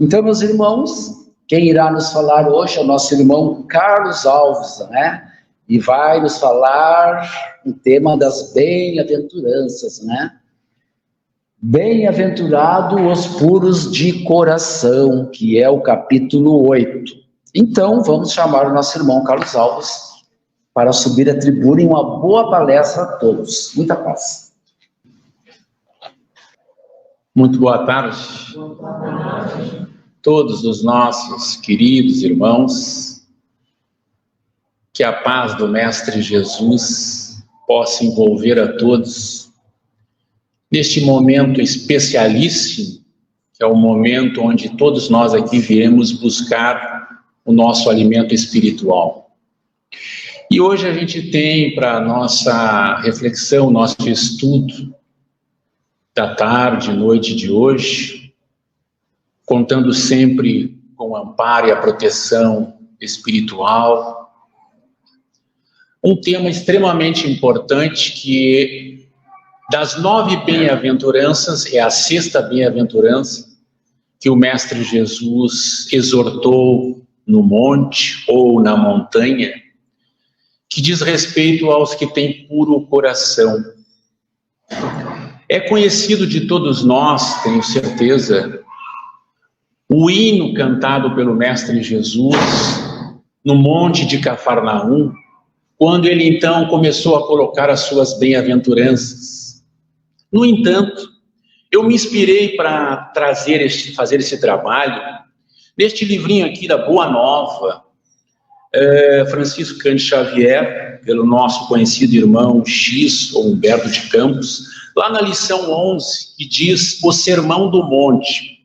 Então, meus irmãos, quem irá nos falar hoje é o nosso irmão Carlos Alves, né? E vai nos falar o tema das bem-aventuranças, né? Bem-aventurado os puros de coração, que é o capítulo 8. Então, vamos chamar o nosso irmão Carlos Alves para subir à tribuna e uma boa palestra a todos. Muita paz. Muito boa tarde. Todos os nossos queridos irmãos, que a paz do Mestre Jesus possa envolver a todos neste momento especialíssimo, que é o momento onde todos nós aqui viemos buscar o nosso alimento espiritual. E hoje a gente tem para nossa reflexão, nosso estudo da tarde, noite de hoje, contando sempre com o amparo e a proteção espiritual, um tema extremamente importante que, das 9 bem-aventuranças, é a 6ª bem-aventurança que o Mestre Jesus exortou no monte ou na montanha, que diz respeito aos que têm puro coração. É conhecido de todos nós, tenho certeza, o hino cantado pelo Mestre Jesus no monte de Cafarnaum, quando ele então começou a colocar as suas bem-aventuranças. No entanto, eu me inspirei para fazer esse trabalho neste livrinho aqui da Boa Nova, Francisco Cândido Xavier, pelo nosso conhecido irmão X, ou Humberto de Campos, lá na lição 11, que diz o Sermão do Monte.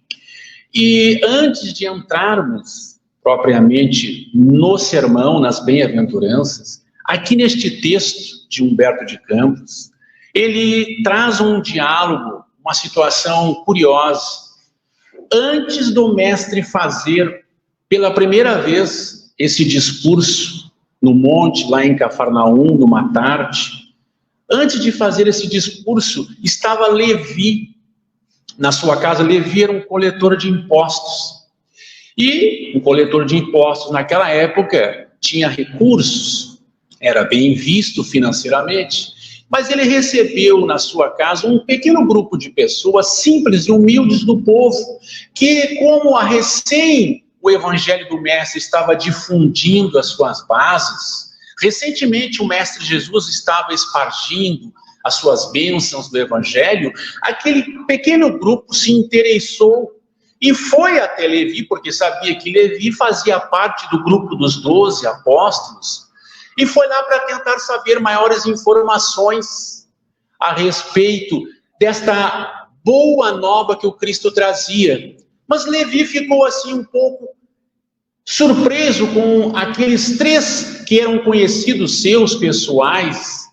E antes de entrarmos propriamente no sermão, nas bem-aventuranças, aqui neste texto de Humberto de Campos, ele traz um diálogo, uma situação curiosa. Antes do mestre fazer pela primeira vez esse discurso no monte, lá em Cafarnaum, numa tarde, antes de fazer esse discurso, estava Levi na sua casa. Levi era um coletor de impostos. E um coletor de impostos naquela época tinha recursos, era bem visto financeiramente, mas ele recebeu na sua casa um pequeno grupo de pessoas simples e humildes do povo, que, como o Evangelho do Mestre estava difundindo as suas bases, recentemente o Mestre Jesus estava espargindo as suas bênçãos do Evangelho, aquele pequeno grupo se interessou e foi até Levi, porque sabia que Levi fazia parte do grupo dos 12 apóstolos, e foi lá para tentar saber maiores informações a respeito desta boa nova que o Cristo trazia. Mas Levi ficou assim um pouco surpreso com aqueles 3 que eram conhecidos seus, pessoais.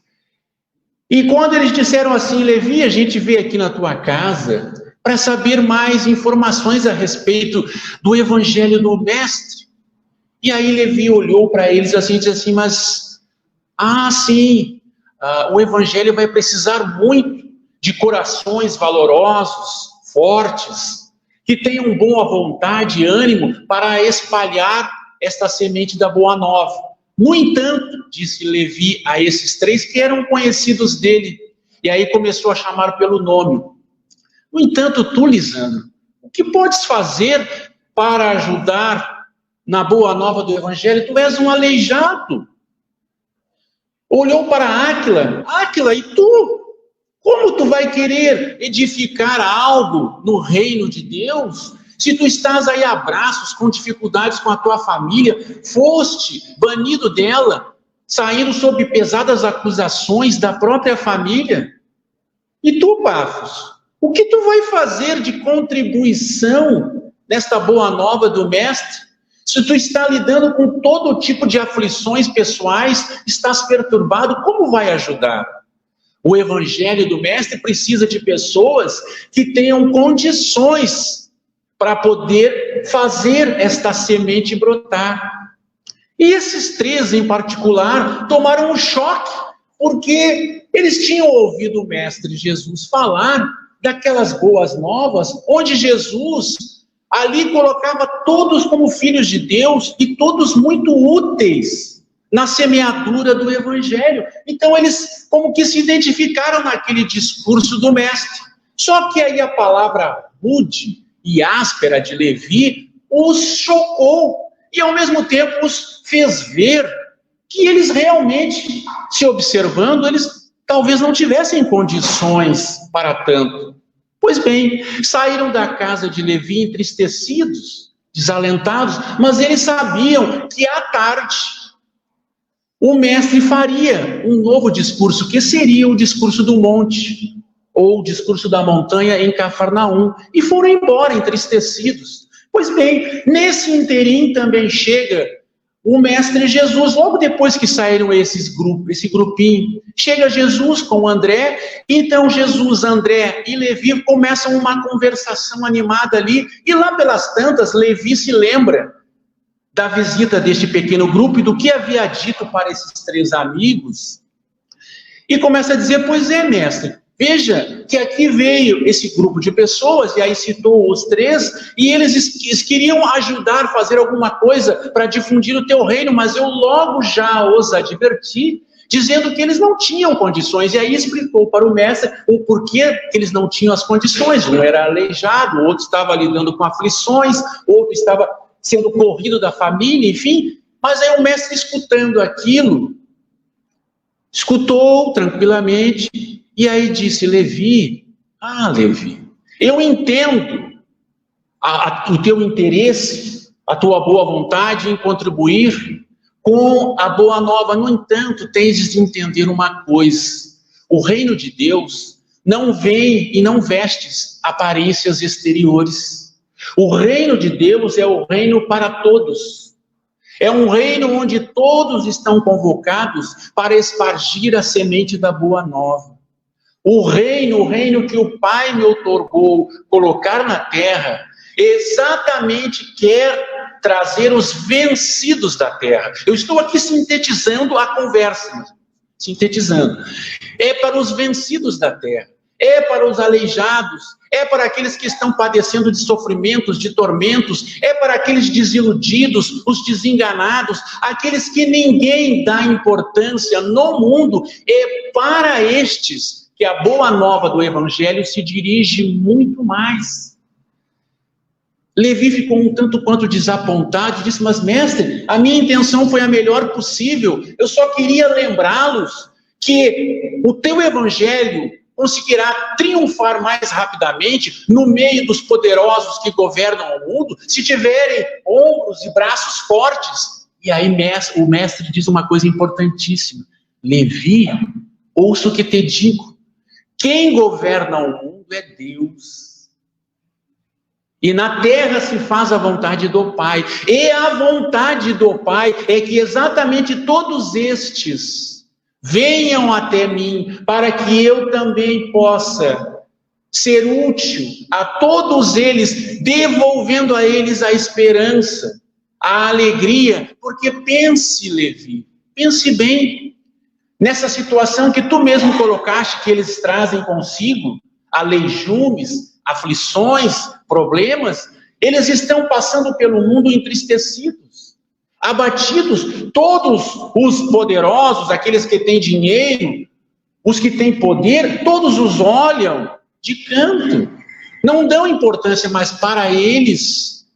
E quando eles disseram assim: Levi, a gente veio aqui na tua casa para saber mais informações a respeito do Evangelho do Mestre. E aí Levi olhou para eles assim e disse assim: mas, sim, o Evangelho vai precisar muito de corações valorosos, fortes, que tenham boa vontade e ânimo para espalhar esta semente da Boa Nova. No entanto, disse Levi a esses 3 que eram conhecidos dele, e aí começou a chamar pelo nome. No entanto, tu, Lisandro, o que podes fazer para ajudar na Boa Nova do Evangelho? Tu és um aleijado. Olhou para Áquila: Áquila, e tu? Como tu vai querer edificar algo no reino de Deus, se tu estás aí a braços, com dificuldades com a tua família, foste banido dela, saindo sob pesadas acusações da própria família? E tu, Pafos, o que tu vai fazer de contribuição nesta Boa Nova do Mestre? Se tu está lidando com todo tipo de aflições pessoais, estás perturbado, como vai ajudar? O Evangelho do Mestre precisa de pessoas que tenham condições para poder fazer esta semente brotar. E esses 3 em particular tomaram um choque, porque eles tinham ouvido o Mestre Jesus falar daquelas boas novas, onde Jesus ali colocava todos como filhos de Deus e todos muito úteis na semeadura do Evangelho. Então eles como que se identificaram naquele discurso do mestre. Só que aí a palavra rude e áspera de Levi os chocou e ao mesmo tempo os fez ver que eles realmente, se observando, eles talvez não tivessem condições para tanto. Pois bem, saíram da casa de Levi entristecidos, desalentados, mas eles sabiam que à tarde o mestre faria um novo discurso, que seria o discurso do monte, ou o discurso da montanha em Cafarnaum, e foram embora entristecidos. Pois bem, nesse interim também chega o mestre Jesus, logo depois que saíram esse grupinho, chega Jesus com André, então Jesus, André e Levi começam uma conversação animada ali, e lá pelas tantas, Levi se lembra da visita deste pequeno grupo e do que havia dito para esses 3 amigos, e começa a dizer, pois é, mestre, veja que aqui veio esse grupo de pessoas, e aí citou os 3, e eles queriam ajudar, fazer alguma coisa para difundir o teu reino, mas eu logo já os adverti, dizendo que eles não tinham condições, e aí explicou para o mestre o porquê que eles não tinham as condições. Um era aleijado, o outro estava lidando com aflições, outro estava sendo corrido da família, enfim. Mas aí o mestre, escutando aquilo, escutou tranquilamente, e aí disse, Levi, Levi, eu entendo o teu interesse, a tua boa vontade em contribuir com a boa nova. No entanto, tens de entender uma coisa, o reino de Deus não vem e não vestes aparências exteriores. O reino de Deus é o reino para todos. É um reino onde todos estão convocados para espargir a semente da boa nova. O reino que o Pai me outorgou colocar na terra, exatamente quer trazer os vencidos da terra. Eu estou aqui sintetizando a conversa, sintetizando. É para os vencidos da terra, é para os aleijados, é para aqueles que estão padecendo de sofrimentos, de tormentos, é para aqueles desiludidos, os desenganados, aqueles que ninguém dá importância no mundo. É para estes que a boa nova do Evangelho se dirige muito mais. Levi ficou um tanto quanto desapontado e disse, mas mestre, a minha intenção foi a melhor possível, eu só queria lembrá-los que o teu Evangelho conseguirá triunfar mais rapidamente no meio dos poderosos que governam o mundo, se tiverem ombros e braços fortes. E aí o mestre diz uma coisa importantíssima, Levi, ouça o que te digo, quem governa o mundo é Deus. E na terra se faz a vontade do Pai. E a vontade do Pai é que exatamente todos estes venham até mim, para que eu também possa ser útil a todos eles, devolvendo a eles a esperança, a alegria. Porque pense, Levi, pense bem, nessa situação que tu mesmo colocaste, que eles trazem consigo, aleijumes, aflições, problemas, eles estão passando pelo mundo entristecidos, abatidos. Todos os poderosos, aqueles que têm dinheiro, os que têm poder, todos os olham de canto, não dão importância, mas para eles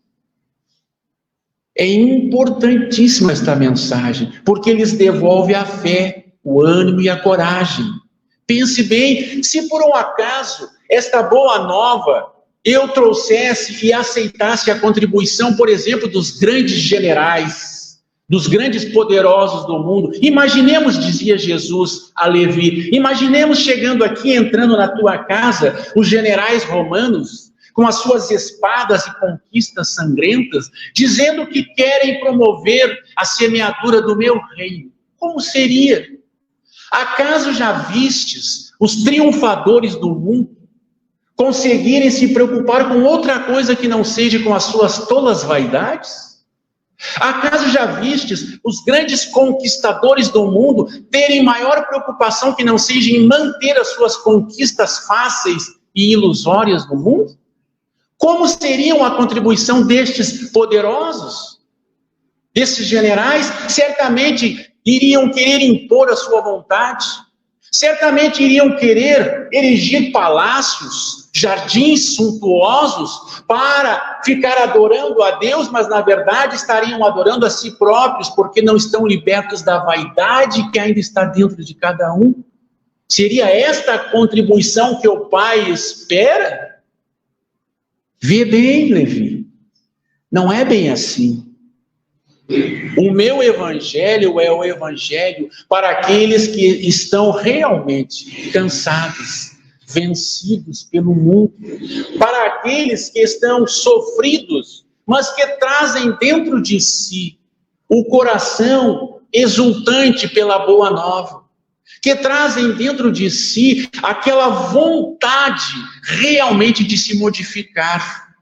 é importantíssima esta mensagem, porque eles devolve a fé, o ânimo e a coragem. Pense bem, se por um acaso esta boa nova eu trouxesse e aceitasse a contribuição, por exemplo, dos grandes generais, dos grandes poderosos do mundo, imaginemos, dizia Jesus a Levi, imaginemos chegando aqui, entrando na tua casa, os generais romanos, com as suas espadas e conquistas sangrentas, dizendo que querem promover a semeadura do meu reino. Como seria? Acaso já vistes os triunfadores do mundo conseguirem se preocupar com outra coisa que não seja com as suas tolas vaidades? Acaso já vistes os grandes conquistadores do mundo terem maior preocupação que não seja em manter as suas conquistas fáceis e ilusórias no mundo? Como seriam a contribuição destes poderosos, desses generais? Certamente iriam querer impor a sua vontade, certamente iriam querer erigir palácios, jardins suntuosos para ficar adorando a Deus, mas na verdade estariam adorando a si próprios, porque não estão libertos da vaidade que ainda está dentro de cada um. Seria esta a contribuição que o Pai espera? Vê bem, Levi, não é bem assim. O meu evangelho é o evangelho para aqueles que estão realmente cansados, vencidos pelo mundo, para aqueles que estão sofridos, mas que trazem dentro de si o coração exultante pela boa nova, que trazem dentro de si aquela vontade realmente de se modificar.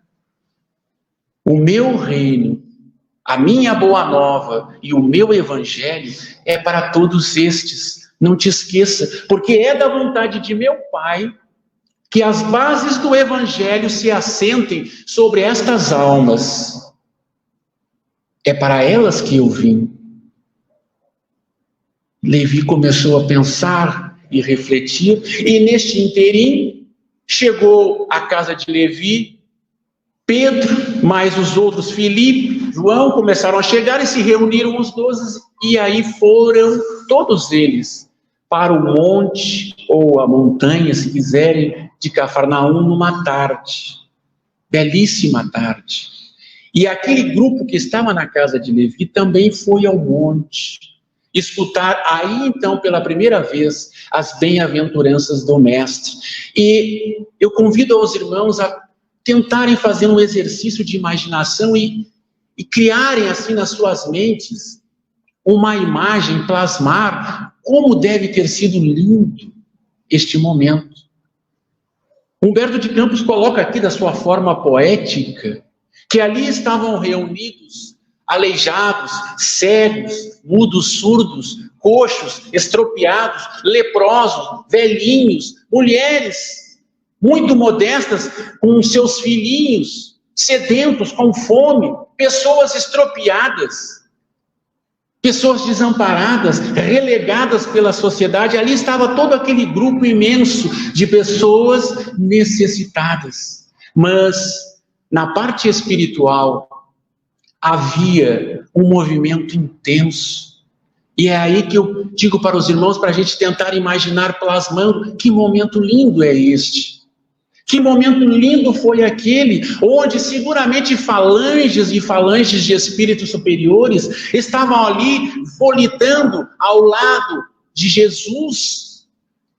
O meu reino, a minha boa nova e o meu evangelho é para todos estes. Não te esqueça, porque é da vontade de meu Pai que as bases do evangelho se assentem sobre estas almas. É para elas que eu vim. Levi começou a pensar e refletir, e neste inteirinho chegou à casa de Levi, Pedro, mais os outros, Filipe, João, começaram a chegar e se reuniram os 12, e aí foram todos eles para o monte, ou a montanha, se quiserem, de Cafarnaum, numa tarde, belíssima tarde. E aquele grupo que estava na casa de Levi também foi ao monte, escutar aí então pela primeira vez as bem-aventuranças do Mestre. E eu convido aos irmãos a tentarem fazer um exercício de imaginação e criarem assim nas suas mentes uma imagem, plasmar como deve ter sido lindo este momento. Humberto de Campos coloca aqui da sua forma poética que ali estavam reunidos aleijados, cegos, mudos, surdos, coxos, estropiados, leprosos, velhinhos, mulheres muito modestas com seus filhinhos, sedentos, com fome, pessoas estropiadas, pessoas desamparadas, relegadas pela sociedade. Ali estava todo aquele grupo imenso de pessoas necessitadas. Mas na parte espiritual havia um movimento intenso. E é aí que eu digo para os irmãos, para a gente tentar imaginar, plasmando, que momento lindo é este. Que momento lindo foi aquele onde seguramente falanges e falanges de espíritos superiores estavam ali volitando ao lado de Jesus,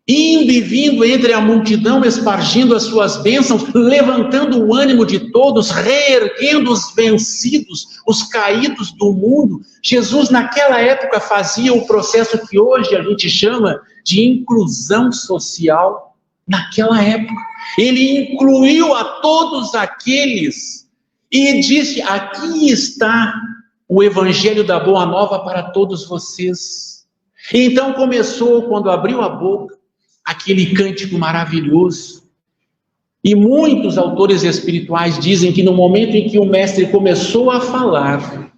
indo e vindo entre a multidão, espargindo as suas bênçãos, levantando o ânimo de todos, reerguendo os vencidos, os caídos do mundo. Jesus naquela época fazia o processo que hoje a gente chama de inclusão social. Naquela época, ele incluiu a todos aqueles e disse: aqui está o evangelho da Boa Nova para todos vocês. Então começou, quando abriu a boca, aquele cântico maravilhoso. E muitos autores espirituais dizem que no momento em que o mestre começou a falar,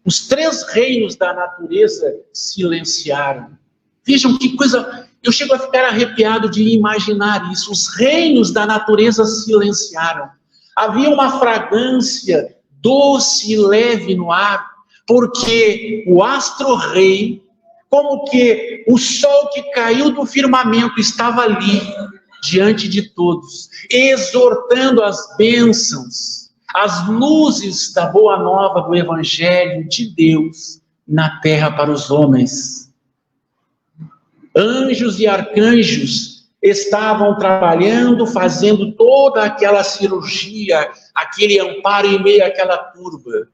os 3 reinos da natureza silenciaram. Vejam que coisa... Eu chego a ficar arrepiado de imaginar isso. Os reinos da natureza silenciaram. Havia uma fragrância doce e leve no ar, porque o astro-rei, como que o sol que caiu do firmamento, estava ali, diante de todos, exortando as bênçãos, as luzes da boa nova do Evangelho de Deus na terra para os homens. Anjos e arcanjos estavam trabalhando, fazendo toda aquela cirurgia, aquele amparo em meio àquela turba.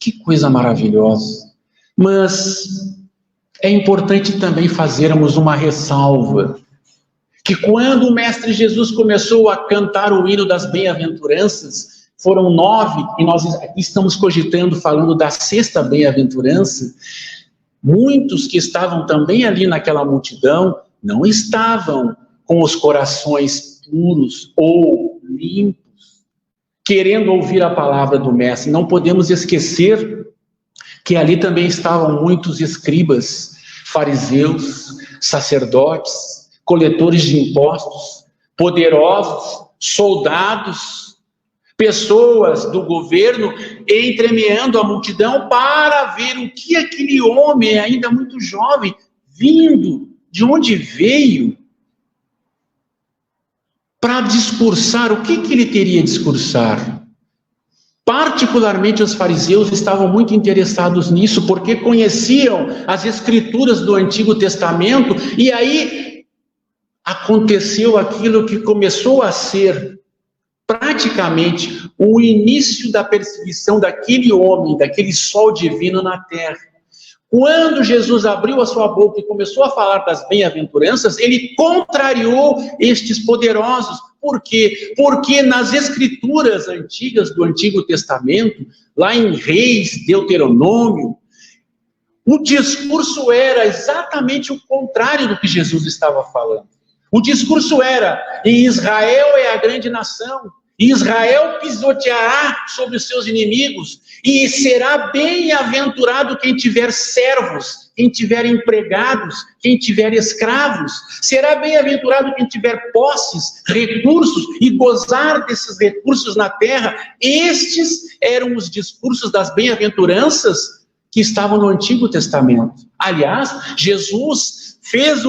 Que coisa maravilhosa. Mas é importante também fazermos uma ressalva, que quando o Mestre Jesus começou a cantar o hino das bem-aventuranças, foram 9, e nós aqui estamos cogitando, falando da 6ª bem-aventurança. Muitos que estavam também ali naquela multidão não estavam com os corações puros ou limpos. querendo ouvir a palavra do mestre. Não podemos esquecer que ali também estavam muitos escribas, fariseus, sacerdotes, coletores de impostos, poderosos, soldados, pessoas do governo entremeando a multidão para ver o que aquele homem, ainda muito jovem, vindo, de onde veio, para discursar. O que ele teria a discursar? Particularmente os fariseus estavam muito interessados nisso, porque conheciam as escrituras do Antigo Testamento, e aí aconteceu aquilo que começou a ser praticamente o início da perseguição daquele homem, daquele sol divino na terra. Quando Jesus abriu a sua boca e começou a falar das bem-aventuranças, ele contrariou estes poderosos. Por quê? Porque nas escrituras antigas do Antigo Testamento, lá em Reis, Deuteronômio, o discurso era exatamente o contrário do que Jesus estava falando. O discurso era: Israel é a grande nação, Israel pisoteará sobre os seus inimigos, e será bem-aventurado quem tiver servos, quem tiver empregados, quem tiver escravos. Será bem-aventurado quem tiver posses, recursos, e gozar desses recursos na terra. Estes eram os discursos das bem-aventuranças que estavam no Antigo Testamento. Aliás, Jesus fez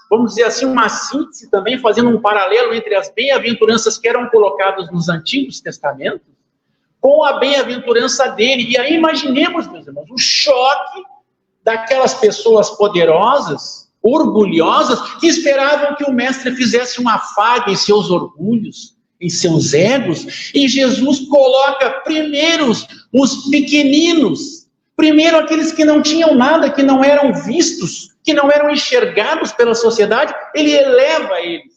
vamos dizer assim, uma síntese também, fazendo um paralelo entre as bem-aventuranças que eram colocadas nos Antigos Testamentos com a bem-aventurança dele. E aí imaginemos, meus irmãos, o choque daquelas pessoas poderosas, orgulhosas, que esperavam que o mestre fizesse um afago em seus orgulhos, em seus egos, e Jesus coloca primeiro os pequeninos, primeiro aqueles que não tinham nada, que não eram vistos, que não eram enxergados pela sociedade. Ele eleva eles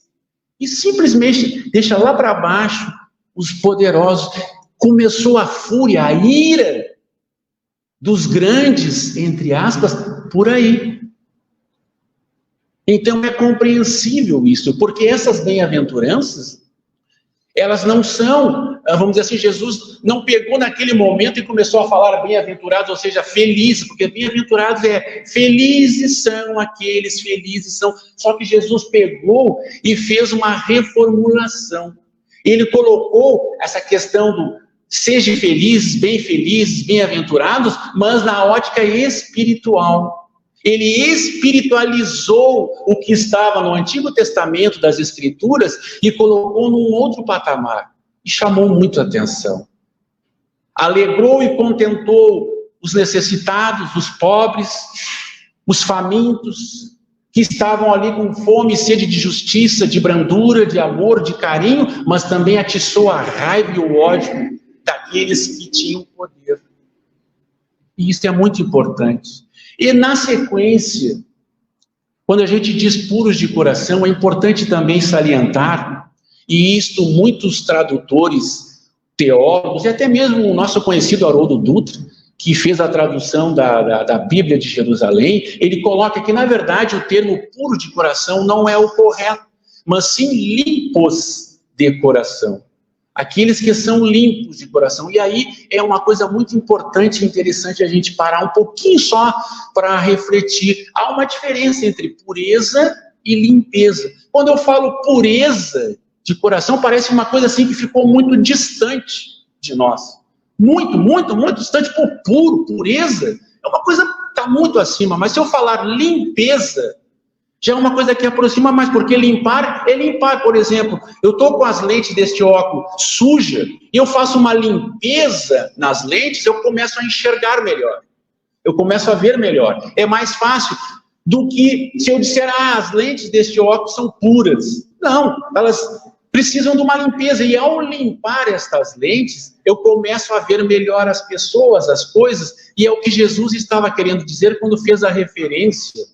e simplesmente deixa lá para baixo os poderosos. Começou a fúria, a ira dos grandes, entre aspas, por aí. Então é compreensível isso, porque essas bem-aventuranças, elas não são, vamos dizer assim, Jesus não pegou naquele momento e começou a falar bem-aventurados, ou seja, felizes, porque bem-aventurados felizes são aqueles, felizes são. Só que Jesus pegou e fez uma reformulação. Ele colocou essa questão do sejam felizes, bem-aventurados, mas na ótica espiritual. Ele espiritualizou o que estava no Antigo Testamento das Escrituras e colocou num outro patamar. E chamou muito a atenção. Alegrou e contentou os necessitados, os pobres, os famintos, que estavam ali com fome e sede de justiça, de brandura, de amor, de carinho, mas também atiçou a raiva e o ódio daqueles que tinham poder. E isso é muito importante. E na sequência, quando a gente diz puros de coração, é importante também salientar, e isto muitos tradutores, teólogos, e até mesmo o nosso conhecido Haroldo Dutra, que fez a tradução da Bíblia de Jerusalém, ele coloca que, na verdade, o termo puro de coração não é o correto, mas sim limpos de coração. Aqueles que são limpos de coração. E aí é uma coisa muito importante e interessante a gente parar um pouquinho só para refletir. Há uma diferença entre pureza e limpeza. Quando eu falo pureza de coração, parece uma coisa assim que ficou muito distante de nós. Muito, muito, muito distante. Puro, pureza, é uma coisa que está muito acima. Mas se eu falar limpeza, já é uma coisa que aproxima mais, porque limpar é limpar. Por exemplo, eu estou com as lentes deste óculos suja, e eu faço uma limpeza nas lentes, eu começo a enxergar melhor, eu começo a ver melhor. É mais fácil do que se eu disser, as lentes deste óculos são puras. Não, elas precisam de uma limpeza, e ao limpar estas lentes, eu começo a ver melhor as pessoas, as coisas, e é o que Jesus estava querendo dizer quando fez a referência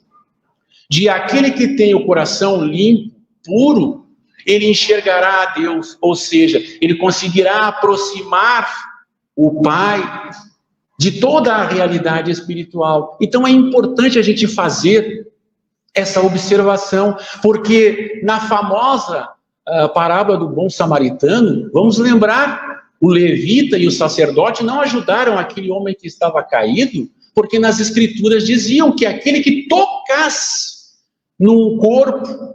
de aquele que tem o coração limpo, puro, ele enxergará a Deus, ou seja, ele conseguirá aproximar o Pai de toda a realidade espiritual. Então é importante a gente fazer essa observação, porque na famosa parábola do bom samaritano, vamos lembrar o levita e o sacerdote não ajudaram aquele homem que estava caído, porque nas escrituras diziam que aquele que tocasse num corpo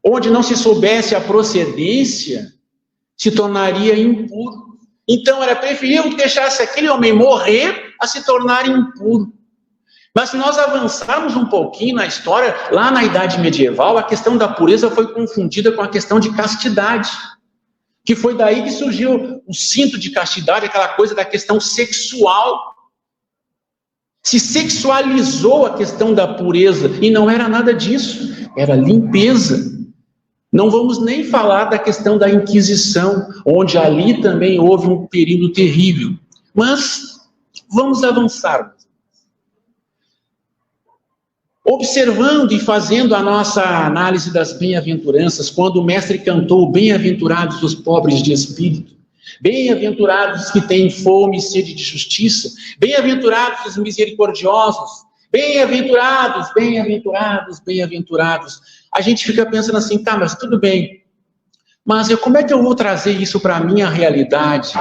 onde não se soubesse a procedência, se tornaria impuro. Então era preferível que deixasse aquele homem morrer a se tornar impuro. Mas se nós avançarmos um pouquinho na história, lá na Idade Medieval, a questão da pureza foi confundida com a questão de castidade. Que foi daí que surgiu o cinto de castidade, aquela coisa da questão sexual. Se sexualizou a questão da pureza, e não era nada disso, era limpeza. Não vamos nem falar da questão da Inquisição, onde ali também houve um período terrível. Mas vamos avançar. Observando e fazendo a nossa análise das bem-aventuranças, quando o mestre cantou bem-aventurados os pobres de espírito, bem-aventurados que têm fome e sede de justiça, bem-aventurados os misericordiosos, bem-aventurados, bem-aventurados, bem-aventurados. A gente fica pensando assim, tá, mas tudo bem, mas como é que eu vou trazer isso para a minha realidade,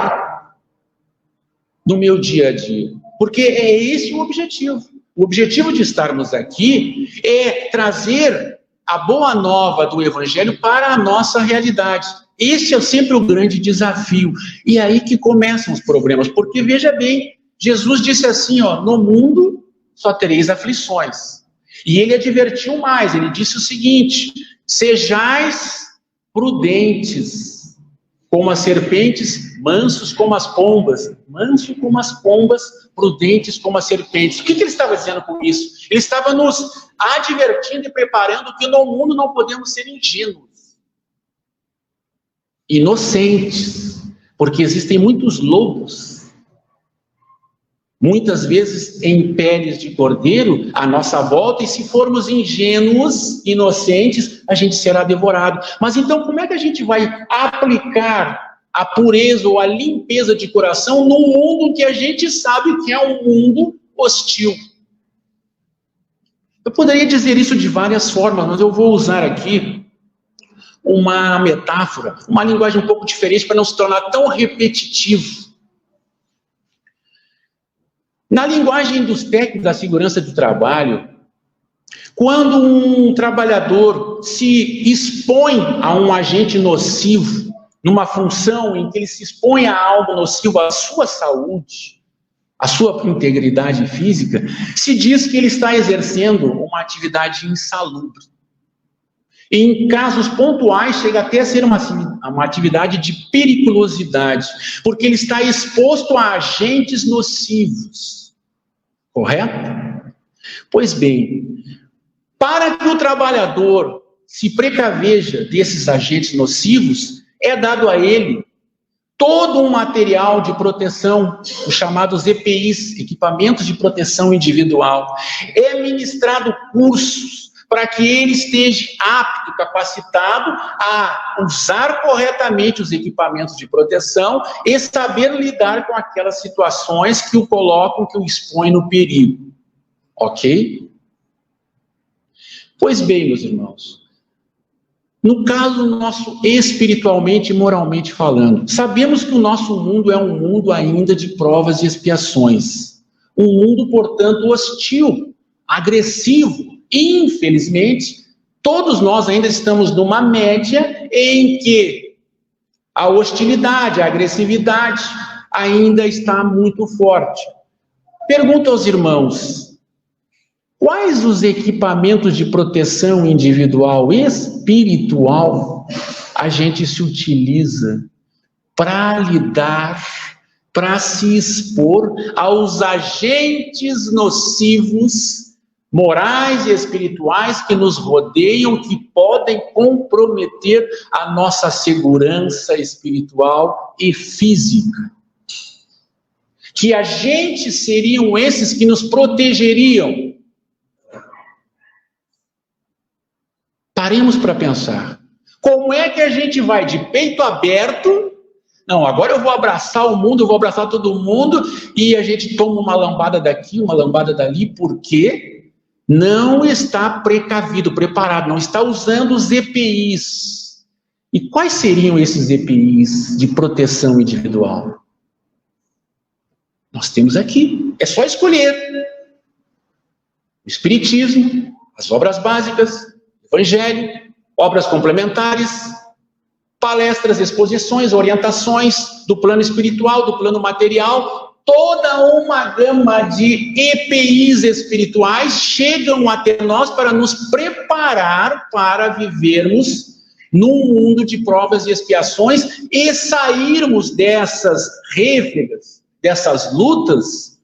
no meu dia a dia? Porque é esse o objetivo. O objetivo de estarmos aqui é trazer a boa nova do Evangelho para a nossa realidade. Esse é sempre o grande desafio. E aí que começam os problemas. Porque, veja bem, Jesus disse assim, no mundo só tereis aflições. E ele advertiu mais, ele disse o seguinte, sejais prudentes, como as serpentes, mansos como as pombas, manso como as pombas, prudentes como as serpentes. O que ele estava dizendo com isso? Ele estava nos advertindo e preparando que no mundo não podemos ser ingênuos, inocentes, porque existem muitos lobos, muitas vezes em peles de cordeiro, à nossa volta, e se formos ingênuos, inocentes, a gente será devorado. Mas então, como é que a gente vai aplicar a pureza ou a limpeza de coração num mundo que a gente sabe que é um mundo hostil? Eu poderia dizer isso de várias formas, mas eu vou usar aqui uma metáfora, uma linguagem um pouco diferente para não se tornar tão repetitivo. Na linguagem dos técnicos da segurança do trabalho, quando um trabalhador se expõe a um agente nocivo, numa função em que ele se expõe a algo nocivo à sua saúde, à sua integridade física, se diz que ele está exercendo uma atividade insalubre. Em casos pontuais, chega até a ser uma atividade de periculosidade, porque ele está exposto a agentes nocivos. Correto? Pois bem, para que o trabalhador se precaveja desses agentes nocivos, é dado a ele todo um material de proteção, os chamados EPIs, equipamentos de proteção individual. É ministrado cursos para que ele esteja apto, capacitado a usar corretamente os equipamentos de proteção e saber lidar com aquelas situações que o colocam, que o expõem no perigo. Ok? Pois bem, meus irmãos, no caso nosso, espiritualmente e moralmente falando, sabemos que o nosso mundo é um mundo ainda de provas e expiações. Um mundo, portanto, hostil, agressivo. Infelizmente, todos nós ainda estamos numa média em que a hostilidade, a agressividade ainda está muito forte. Pergunto aos irmãos, quais os equipamentos de proteção individual e espiritual a gente se utiliza para lidar, para se expor aos agentes nocivos morais e espirituais que nos rodeiam, que podem comprometer a nossa segurança espiritual e física? Que agentes seriam esses que nos protegeriam? Paremos para pensar. Como é que a gente vai de peito aberto? Não, agora eu vou abraçar o mundo, eu vou abraçar todo mundo, e a gente toma uma lambada daqui, uma lambada dali, por quê? Não está precavido, preparado, não está usando os EPIs. E quais seriam esses EPIs de proteção individual? Nós temos aqui, é só escolher. O Espiritismo, as obras básicas, Evangelho, obras complementares, palestras, exposições, orientações do plano espiritual, do plano material, toda uma gama de EPIs espirituais chegam até nós para nos preparar para vivermos num mundo de provas e expiações e sairmos dessas rêfegas, dessas lutas,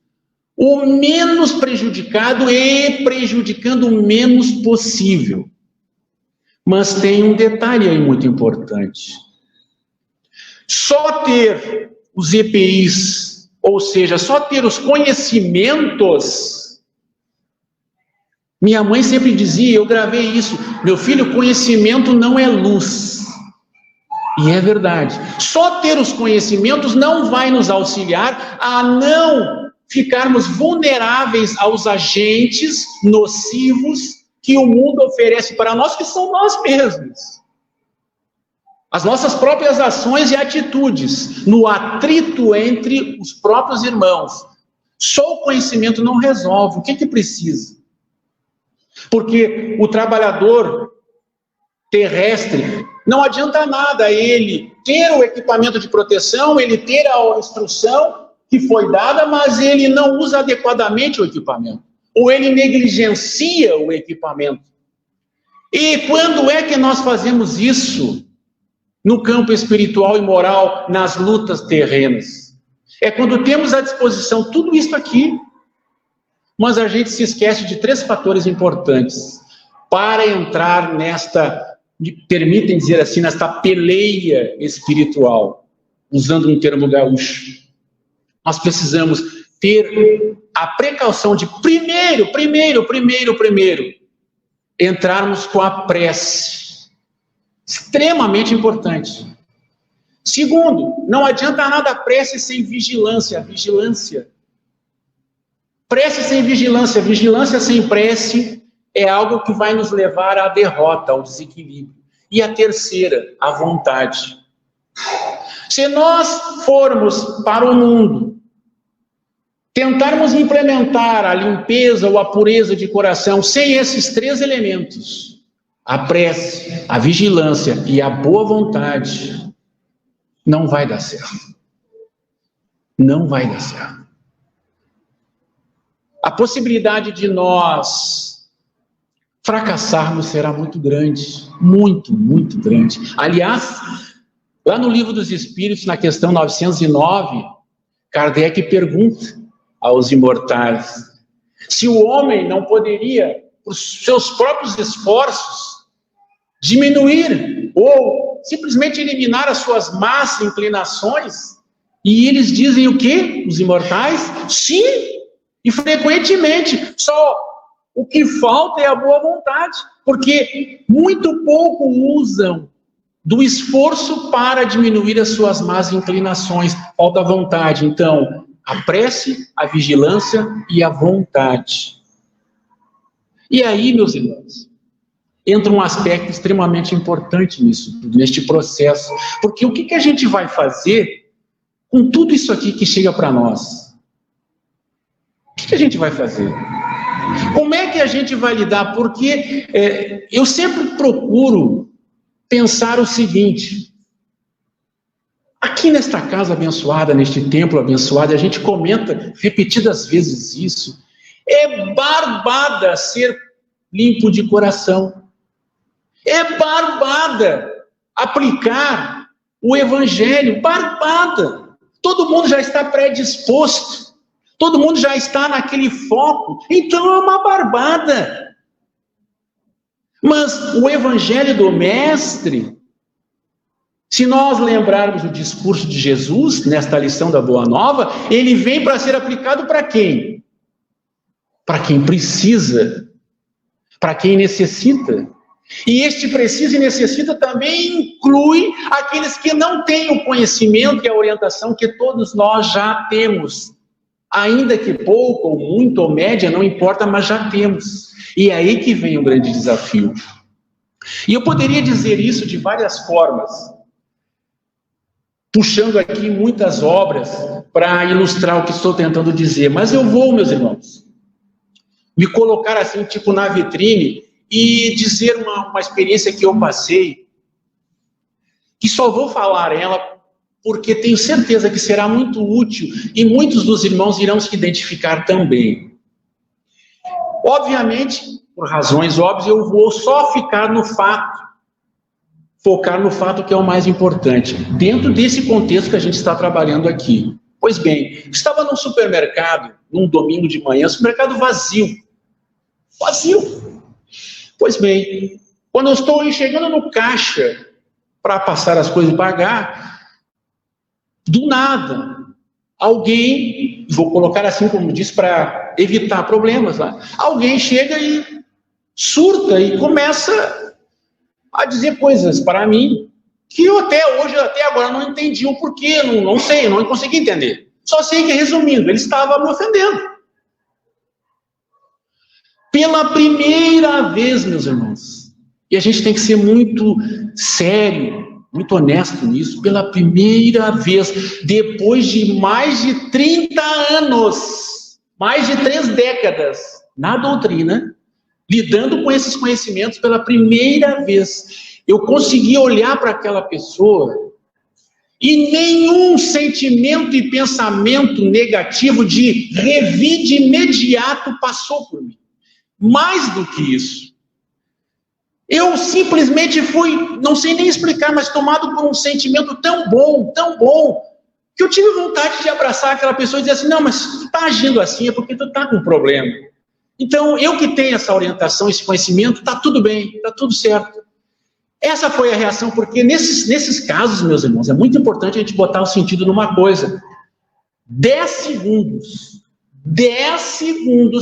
o menos prejudicado e prejudicando o menos possível. Mas tem um detalhe aí muito importante. Só ter os EPIs, ou seja, só ter os conhecimentos. Minha mãe sempre dizia, eu gravei isso, meu filho, conhecimento não é luz. E é verdade. Só ter os conhecimentos não vai nos auxiliar a não ficarmos vulneráveis aos agentes nocivos que o mundo oferece para nós, que são nós mesmos. As nossas próprias ações e atitudes, no atrito entre os próprios irmãos. Só o conhecimento não resolve. O que precisa? Porque o trabalhador terrestre, não adianta nada ele ter o equipamento de proteção, ele ter a instrução que foi dada, mas ele não usa adequadamente o equipamento. Ou ele negligencia o equipamento. E quando é que nós fazemos isso no campo espiritual e moral, nas lutas terrenas? É quando temos à disposição tudo isso aqui, mas a gente se esquece de 3 fatores importantes para entrar nesta, permitem dizer assim, nesta peleia espiritual, usando um termo gaúcho. Nós precisamos ter a precaução de primeiro, entrarmos com a prece. Extremamente importante. Segundo, não adianta nada a prece sem vigilância. Prece sem vigilância. Vigilância sem prece é algo que vai nos levar à derrota, ao desequilíbrio. E a terceira, a vontade. Se nós formos para o mundo, tentarmos implementar a limpeza ou a pureza de coração sem esses 3 elementos, a prece, a vigilância e a boa vontade, não vai dar certo. Não vai dar certo. A possibilidade de nós fracassarmos será muito grande. Muito grande. Aliás, lá no Livro dos Espíritos, na questão 909, Kardec pergunta aos imortais se o homem não poderia, por seus próprios esforços, diminuir ou simplesmente eliminar as suas más inclinações. E eles dizem o quê? Os imortais? Sim, e frequentemente. Só o que falta é a boa vontade, porque muito pouco usam do esforço para diminuir as suas más inclinações. Falta a vontade. Então, a prece, a vigilância e a vontade. E aí, meus irmãos, entra um aspecto extremamente importante nisso, neste processo. Porque o que a gente vai fazer com tudo isso aqui que chega para nós? O que a gente vai fazer? Como é que a gente vai lidar? Porque eu sempre procuro pensar o seguinte: aqui nesta casa abençoada, neste templo abençoado, a gente comenta repetidas vezes isso. É barbada ser limpo de coração. É barbada aplicar o evangelho. Barbada. Todo mundo já está predisposto. Todo mundo já está naquele foco. Então é uma barbada. Mas o evangelho do Mestre, se nós lembrarmos o discurso de Jesus, nesta lição da Boa Nova, ele vem para ser aplicado para quem? Para quem precisa, para quem necessita. E este precisa e necessita também inclui aqueles que não têm o conhecimento e a orientação que todos nós já temos. Ainda que pouco, ou muito, ou média, não importa, mas já temos. E é aí que vem o grande desafio. E eu poderia dizer isso de várias formas, puxando aqui muitas obras para ilustrar o que estou tentando dizer, mas eu vou, meus irmãos, me colocar assim, tipo na vitrine, e dizer uma experiência que eu passei, que só vou falar ela porque tenho certeza que será muito útil e muitos dos irmãos irão se identificar também. Obviamente, por razões óbvias, eu vou só ficar no fato, focar no fato que é o mais importante, dentro desse contexto que a gente está trabalhando aqui. Pois bem, estava num supermercado, num domingo de manhã, supermercado vazio. Vazio. Pois bem, quando eu estou chegando no caixa para passar as coisas e pagar, do nada, alguém, vou colocar assim como disse, para evitar problemas lá, alguém chega e surta e começa a dizer coisas para mim que eu até hoje, até agora não entendi o porquê, não sei, não consegui entender. Só sei que, resumindo, ele estava me ofendendo. Pela primeira vez, meus irmãos, e a gente tem que ser muito sério, muito honesto nisso, pela primeira vez, depois de mais de 30 anos, mais de 3 décadas, na doutrina, lidando com esses conhecimentos pela primeira vez, eu consegui olhar para aquela pessoa e nenhum sentimento e pensamento negativo de revide imediato passou por mim. Mais do que isso, eu simplesmente fui, não sei nem explicar, mas tomado por um sentimento tão bom, que eu tive vontade de abraçar aquela pessoa e dizer assim, não, mas se tu está agindo assim é porque tu está com um problema. Então, eu que tenho essa orientação, esse conhecimento, está tudo bem, está tudo certo. Essa foi a reação, porque nesses casos, meus irmãos, é muito importante a gente botar o sentido numa coisa. 10 segundos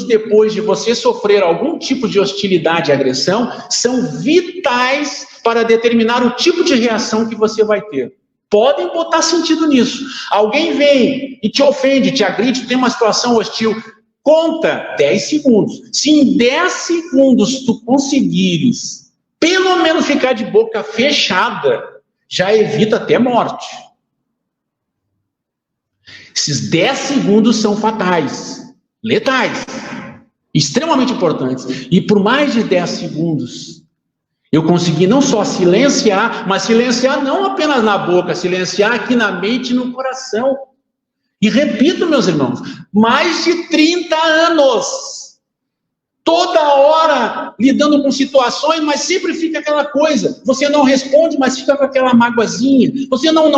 depois de você sofrer algum tipo de hostilidade e agressão, são vitais para determinar o tipo de reação que você vai ter. Podem botar sentido nisso. Alguém vem e te ofende, te agride, tem uma situação hostil, conta 10 segundos. Se em 10 segundos tu conseguires, pelo menos ficar de boca fechada, já evita até morte. Esses 10 segundos são fatais, letais, extremamente importantes. E por mais de 10 segundos, eu consegui não só silenciar, mas silenciar não apenas na boca, silenciar aqui na mente e no coração. E repito, meus irmãos, mais de 30 anos, toda hora lidando com situações, mas sempre fica aquela coisa, você não responde, mas fica com aquela mágoazinha, você não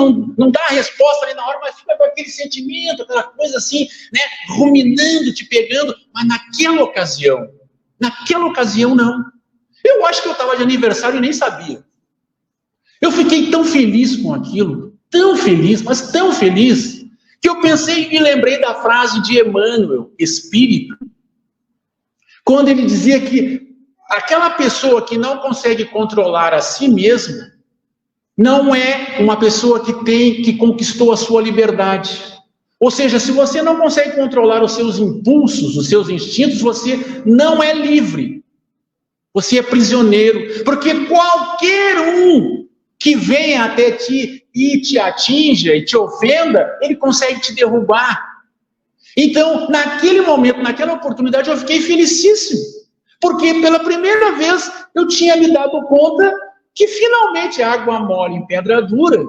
dá a resposta ali na hora, mas fica com aquele sentimento, aquela coisa assim, né, ruminando, te pegando, mas naquela ocasião não. Eu acho que eu estava de aniversário e nem sabia. Eu fiquei tão feliz com aquilo, tão feliz, mas tão feliz, que eu pensei e me lembrei da frase de Emmanuel, Espírito, quando ele dizia que aquela pessoa que não consegue controlar a si mesma não é uma pessoa que conquistou a sua liberdade. Ou seja, se você não consegue controlar os seus impulsos, os seus instintos, você não é livre. Você é prisioneiro. Porque qualquer um que venha até ti e te atinja e te ofenda, ele consegue te derrubar. Então, naquele momento, naquela oportunidade, eu fiquei felicíssimo, porque pela primeira vez eu tinha me dado conta que finalmente água mole em pedra dura,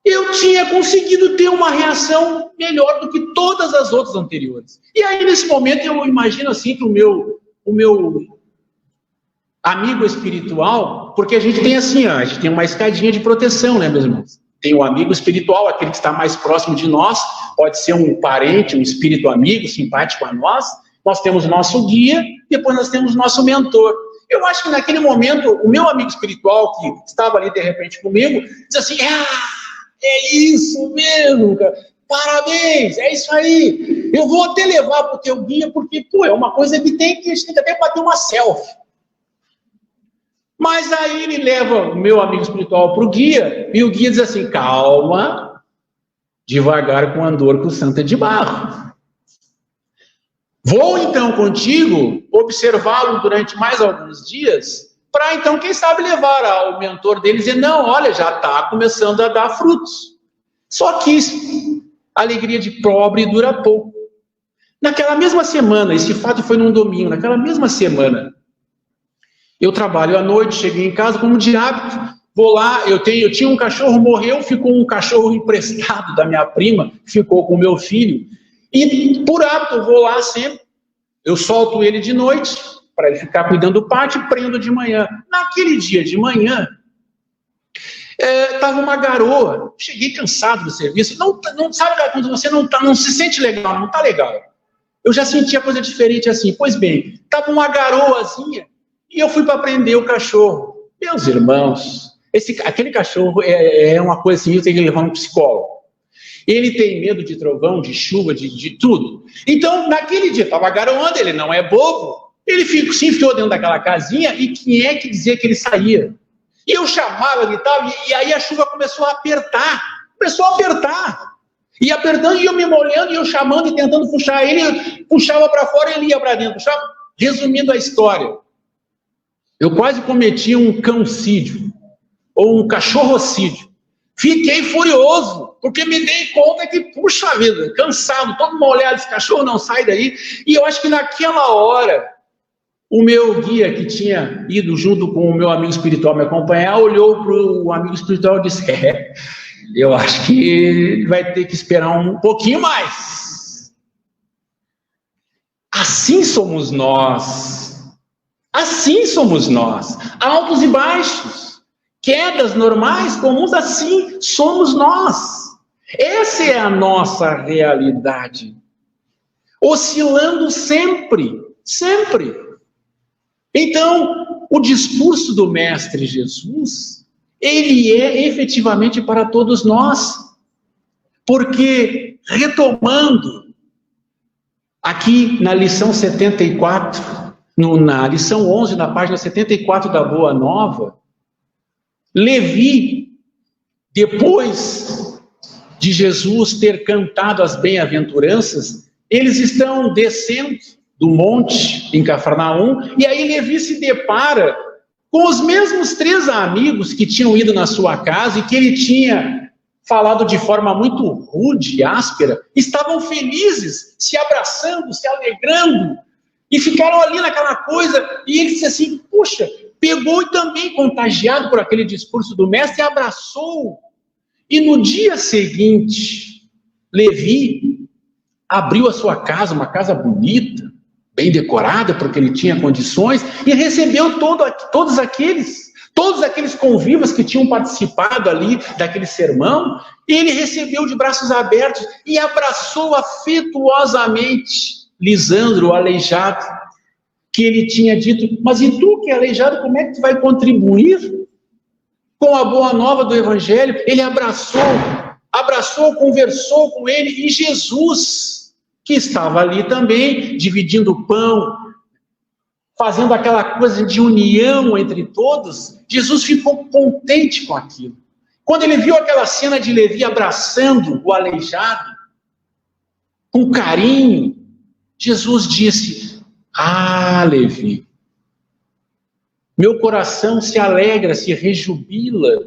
eu tinha conseguido ter uma reação melhor do que todas as outras anteriores. E aí, nesse momento, eu imagino assim que o meu amigo espiritual, porque a gente tem assim, a gente tem uma escadinha de proteção, né, meus irmãos? Tem o amigo espiritual, aquele que está mais próximo de nós, pode ser um parente, um espírito amigo, simpático a nós. Nós temos o nosso guia, depois nós temos o nosso mentor. Eu acho que naquele momento, o meu amigo espiritual, que estava ali de repente comigo, diz assim, é isso mesmo, cara. Parabéns, é isso aí. Eu vou até levar para o teu guia, porque, é uma coisa que a gente tem que até bater uma selfie. Mas aí ele leva o meu amigo espiritual para o guia, e o guia diz assim, calma, devagar com andor que o santo é de barro. Vou então contigo observá-lo durante mais alguns dias, para então, quem sabe, levar ao mentor dele e dizer, não, olha, já está começando a dar frutos. Só que a alegria de pobre dura pouco. Naquela mesma semana, esse fato foi num domingo, naquela mesma semana, eu trabalho à noite, cheguei em casa, como de hábito, vou lá, eu tinha um cachorro, morreu, ficou um cachorro emprestado da minha prima, ficou com o meu filho, e por hábito eu vou lá sempre, eu solto ele de noite, para ele ficar cuidando do pátio, e prendo de manhã. Naquele dia de manhã, estava uma garoa, cheguei cansado do serviço, não sabe quando você não se sente legal, não está legal. Eu já sentia coisa diferente assim. Pois bem, estava uma garoazinha e eu fui para prender o cachorro. Meus irmãos, aquele cachorro é uma coisa assim, eu tenho que levar um psicólogo. Ele tem medo de trovão, de chuva, de tudo. Então, naquele dia, estava garoando, ele não é bobo, ele se enfiou dentro daquela casinha e quem é que dizia que ele saía? E eu chamava e tal, e aí a chuva começou a apertar. E apertando, e eu me molhando, e eu chamando e tentando puxar ele, puxava para fora, ele ia para dentro. Puxava. Resumindo a história, eu quase cometi um cãocídio, ou um cachorrocídio. Fiquei furioso, porque me dei conta que, puxa vida, cansado, todo molhado, esse cachorro não sai daí. E eu acho que naquela hora, o meu guia, que tinha ido junto com o meu amigo espiritual me acompanhar, olhou para o amigo espiritual e disse, eu acho que vai ter que esperar um pouquinho mais. Assim somos nós. Altos e baixos. Quedas normais, comuns, assim somos nós. Essa é a nossa realidade. Oscilando sempre. Então, o discurso do Mestre Jesus, ele é efetivamente para todos nós, porque, retomando, aqui na lição 74, na lição 11, na página 74 da Boa Nova, Levi, depois de Jesus ter cantado as bem-aventuranças, eles estão descendo do monte em Cafarnaum, e aí Levi se depara com os mesmos 3 amigos que tinham ido na sua casa e que ele tinha falado de forma muito rude e áspera, estavam felizes, se abraçando, se alegrando, e ficaram ali naquela coisa, e ele disse assim, puxa, pegou e também contagiado por aquele discurso do mestre, abraçou, e no dia seguinte, Levi abriu a sua casa, uma casa bonita, bem decorada, porque ele tinha condições, e recebeu todos aqueles convivas que tinham participado ali daquele sermão, e ele recebeu de braços abertos e abraçou afetuosamente Lisandro, o aleijado, que ele tinha dito, mas e tu que é aleijado, como é que tu vai contribuir com a boa nova do Evangelho? Ele abraçou, conversou com ele, e Jesus, que estava ali também, dividindo o pão, fazendo aquela coisa de união entre todos, Jesus ficou contente com aquilo. Quando ele viu aquela cena de Levi abraçando o aleijado, com carinho, Jesus disse, Levi, meu coração se alegra, se rejubila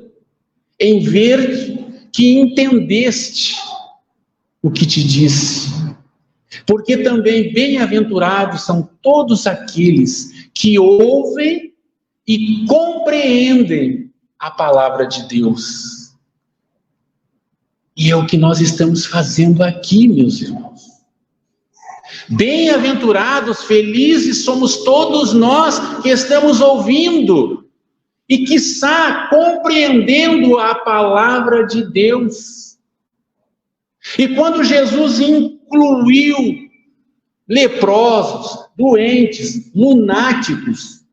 em ver que entendeste o que te disse. Porque também bem-aventurados são todos aqueles que ouvem e compreendem a palavra de Deus. E é o que nós estamos fazendo aqui, meus irmãos. Bem-aventurados, felizes somos todos nós que estamos ouvindo e, quiçá, compreendendo a palavra de Deus. E quando Jesus incluiu leprosos, doentes, lunáticos,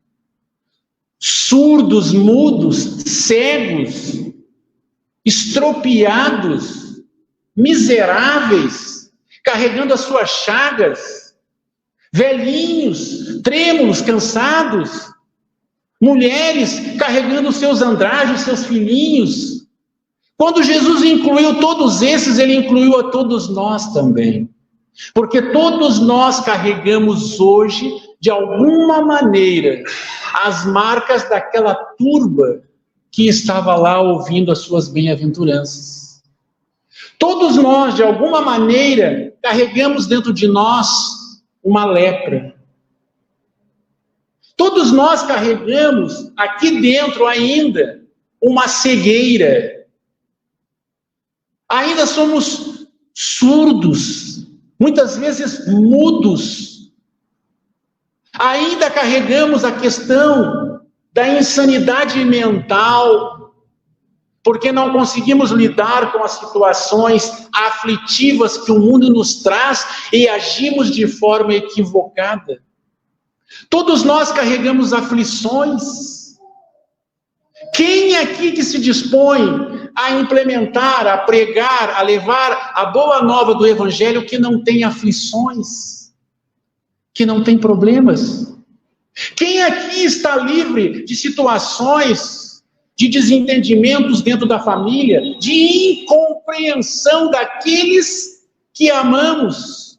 surdos, mudos, cegos, estropiados, miseráveis, carregando as suas chagas, velhinhos, trêmulos, cansados, mulheres carregando os seus andrajos, seus filhinhos. Quando Jesus incluiu todos esses, ele incluiu a todos nós também. Porque todos nós carregamos hoje de alguma maneira, as marcas daquela turba que estava lá ouvindo as suas bem-aventuranças. Todos nós, de alguma maneira, carregamos dentro de nós uma lepra. Todos nós carregamos aqui dentro ainda uma cegueira. Ainda somos surdos, muitas vezes mudos. Ainda carregamos a questão da insanidade mental, porque não conseguimos lidar com as situações aflitivas que o mundo nos traz e agimos de forma equivocada. Todos nós carregamos aflições. Quem aqui que se dispõe a implementar, a pregar, a levar a boa nova do Evangelho que não tem aflições, que não tem problemas? Quem aqui está livre de situações, de desentendimentos dentro da família, de incompreensão daqueles que amamos,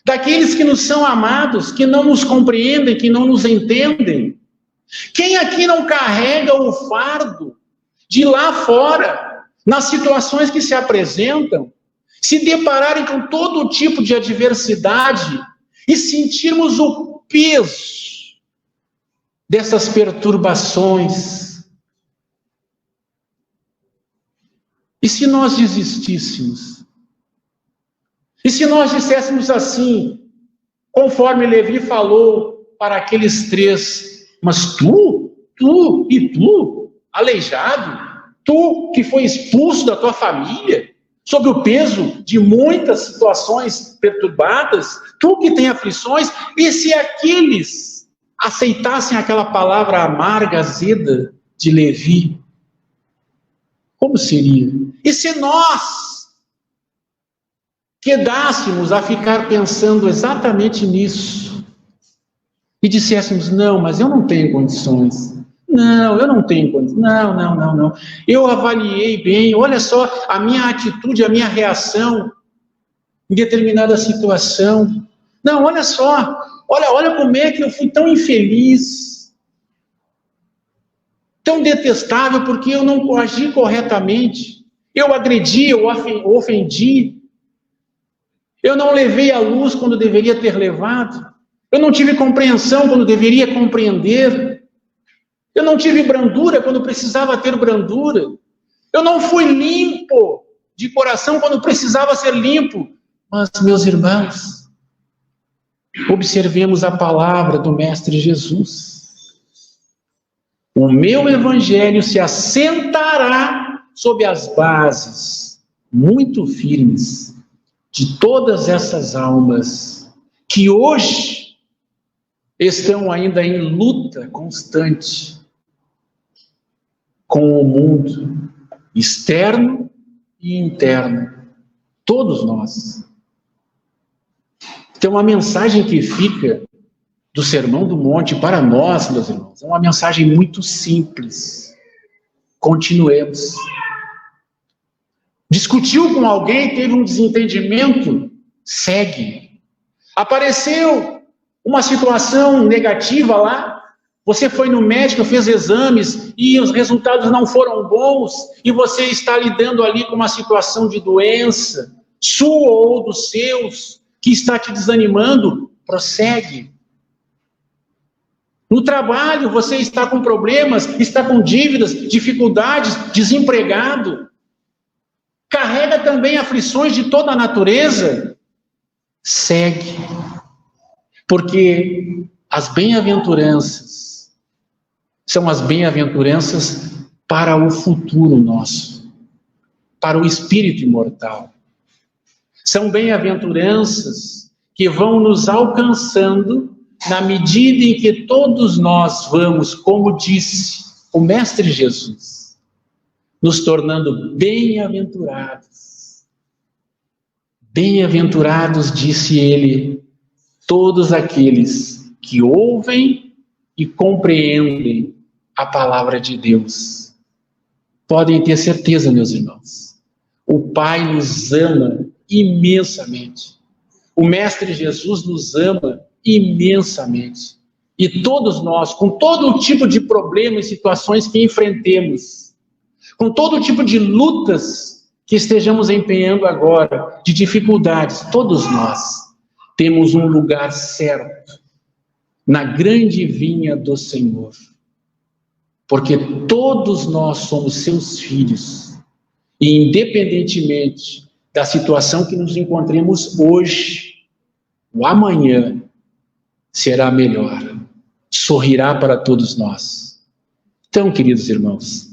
daqueles que nos são amados, que não nos compreendem, que não nos entendem? Quem aqui não carrega o fardo de lá fora, nas situações que se apresentam, se depararem com todo tipo de adversidade e sentirmos o peso dessas perturbações? E se nós desistíssemos? E se nós disséssemos assim, conforme Levi falou para aqueles 3, mas tu, aleijado, tu que foi expulso da tua família, sob o peso de muitas situações perturbadas, tu que tem aflições, e se aqueles aceitassem aquela palavra amarga, azeda de Levi, como seria? E se nós quedássemos a ficar pensando exatamente nisso, e disséssemos, não, mas eu não tenho condições, não, eu não tenho condições, não, eu avaliei bem, olha só a minha atitude, a minha reação em determinada situação, não, olha só, olha como é que eu fui tão infeliz, tão detestável, porque eu não agi corretamente, eu agredi, eu ofendi, eu não levei à luz quando deveria ter levado, eu não tive compreensão quando deveria compreender, eu não tive brandura quando precisava ter brandura, eu não fui limpo de coração quando precisava ser limpo. Mas, meus irmãos, observemos a palavra do Mestre Jesus. O meu evangelho se assentará sob as bases muito firmes de todas essas almas que hoje estão ainda em luta constante com o mundo externo e interno. Todos nós. Então, a mensagem que fica do Sermão do Monte para nós, meus irmãos, é uma mensagem muito simples. Continuemos. Discutiu com alguém, teve um desentendimento? Segue. Apareceu uma situação negativa lá, você foi no médico, fez exames e os resultados não foram bons, e você está lidando ali com uma situação de doença, sua ou dos seus, que está te desanimando, prossegue. No trabalho, você está com problemas, está com dívidas, dificuldades, desempregado, carrega também aflições de toda a natureza, segue. Porque as bem-aventuranças são as bem-aventuranças para o futuro nosso, para o espírito imortal. São bem-aventuranças que vão nos alcançando na medida em que todos nós vamos, como disse o Mestre Jesus, nos tornando bem-aventurados. Bem-aventurados, disse ele, todos aqueles que ouvem e compreendem a palavra de Deus. Podem ter certeza, meus irmãos, o Pai nos ama imensamente. O Mestre Jesus nos ama imensamente. E todos nós, com todo o tipo de problemas e situações que enfrentemos, com todo o tipo de lutas que estejamos empenhando agora, de dificuldades, todos nós temos um lugar certo na grande vinha do Senhor. Porque todos nós somos seus filhos. E independentemente da situação que nos encontremos hoje, o amanhã será melhor. Sorrirá para todos nós. Então, queridos irmãos,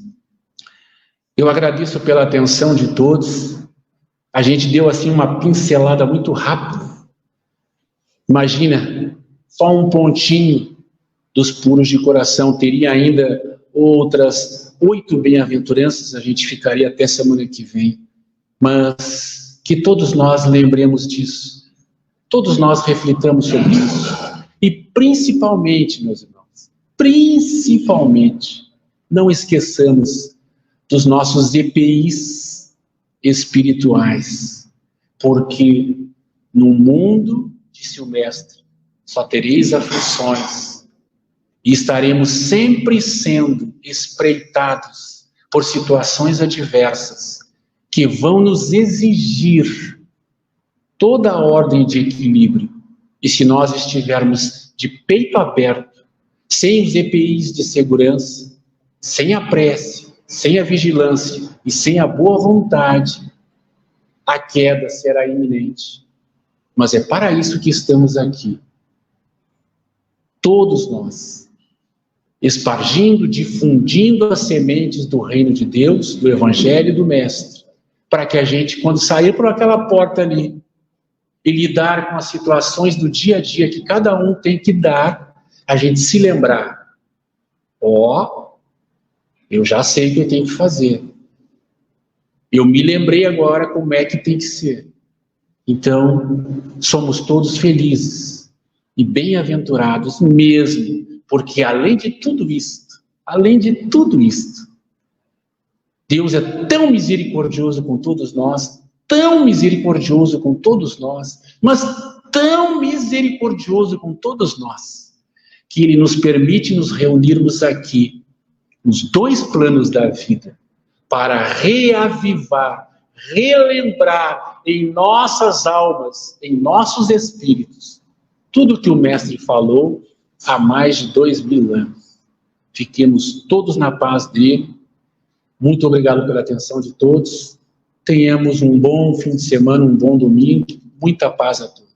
eu agradeço pela atenção de todos. A gente deu assim uma pincelada muito rápida. Imagina, só um pontinho dos puros de coração. Teria ainda outras 8 bem-aventuranças, a gente ficaria até semana que vem. Mas que todos nós lembremos disso. Todos nós reflitamos sobre isso. E principalmente, meus irmãos, principalmente, não esqueçamos dos nossos EPIs espirituais. Porque no mundo, disse o Mestre, só tereis aflições. E estaremos sempre sendo espreitados por situações adversas que vão nos exigir toda a ordem de equilíbrio. E se nós estivermos de peito aberto, sem os EPIs de segurança, sem a prece, sem a vigilância e sem a boa vontade, a queda será iminente. Mas é para isso que estamos aqui. Todos nós, espargindo, difundindo as sementes do reino de Deus, do Evangelho e do Mestre, para que a gente, quando sair por aquela porta ali, e lidar com as situações do dia a dia que cada um tem que dar, a gente se lembrar, eu já sei o que eu tenho que fazer. Eu me lembrei agora como é que tem que ser. Então, somos todos felizes e bem-aventurados mesmo, porque além de tudo isto, Deus é tão misericordioso com todos nós, tão misericordioso com todos nós, mas tão misericordioso com todos nós, que Ele nos permite nos reunirmos aqui, nos 2 planos da vida, para reavivar, relembrar em nossas almas, em nossos espíritos, tudo que o Mestre falou há mais de 2000 anos. Fiquemos todos na paz dele. Muito obrigado pela atenção de todos. Tenhamos um bom fim de semana, um bom domingo. Muita paz a todos.